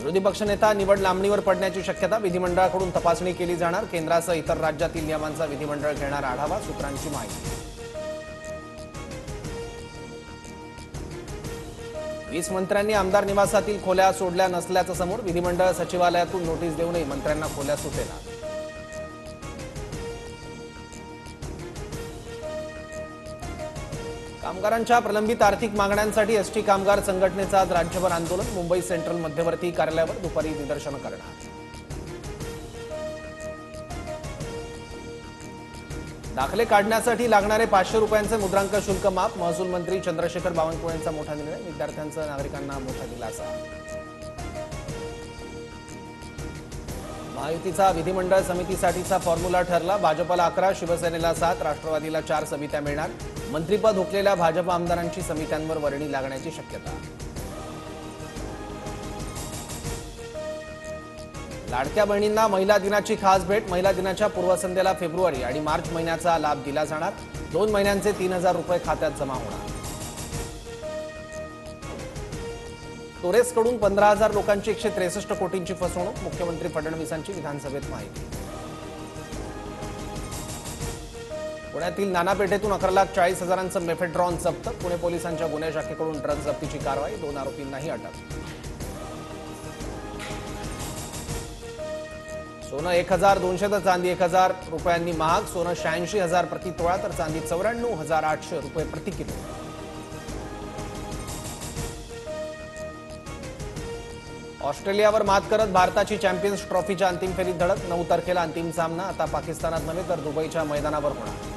विरोधी पक्षनेता निवड लांबणीवर पडण्याची शक्यता, विधिमंडळाकडून तपासणी केली जाणार, केंद्रासह इतर राज्यातील नियमांचा विधिमंडळ घेणार आढावा, सूत्रांची माहिती. 20 मंत्र्यांनी आमदार निवासातील खोल्या सोडल्या नसल्याचं समोर, विधिमंडळ सचिवालयातून नोटीस देऊनही मंत्र्यांना खोल्या सुटेना. कामगारांच्या प्रलंबित आर्थिक मागण्यांसाठी एसटी कामगार संघटनेचं आज राज्यभर आंदोलन, मुंबई सेंट्रल मध्यवर्ती कार्यालयावर दुपारी निदर्शनं करणार. दाखले काढण्यासाठी लागणारे 500 रुपयांचे मुद्रांक शुल्क माफ, महसूल मंत्री चंद्रशेखर बावनकुळेंचा मोठा निर्णय, विद्यार्थ्यांचा नागरिकांना मोठा दिलासा. महायुतीचा विधिमंडळ समितीसाठीचा फॉर्म्युला ठरला, भाजपला 11, शिवसेनेला 7, राष्ट्रवादीला 4 समित्या मिळणार, मंत्रिपद हुकलेल्या भाजप आमदारांची समित्यांवर वर्णी लागण्याची शक्यता. लाडक्या बहिणींना महिला दिनाची खास भेट, महिला दिनाच्या पूर्वसंध्येला फेब्रुवारी आणि मार्च महिन्याचा लाभ दिला जाणार, 2 महिन्यांचे 3000 रुपये खात्यात जमा होणार. टोरेसकडून 15,000 लोकांची 163 कोटींची फसवणूक, मुख्यमंत्री फडणवीसांची विधानसभेत माहिती. पुण्यातील नाना पेठेतून 11,40,000चं मेफेड्रॉन जप्त, पुणे पोलिसांच्या गुन्हे शाखेकडून ड्रग्ज जप्तीची कारवाई, 2 आरोपींनाही अटक. सोनं 1,200 तर चांदी 1,000 रुपयांनी महाग, सोनं 86,000 प्रति तोळा तर चांदी 94,800 रुपये प्रति किलो. ऑस्ट्रेलियावर मात करत भारताची चॅम्पियन्स ट्रॉफीच्या अंतिम फेरीत धडक, 9 तारखेला अंतिम सामना आता पाकिस्तानात नव्हे तर दुबईच्या मैदानावर होणार.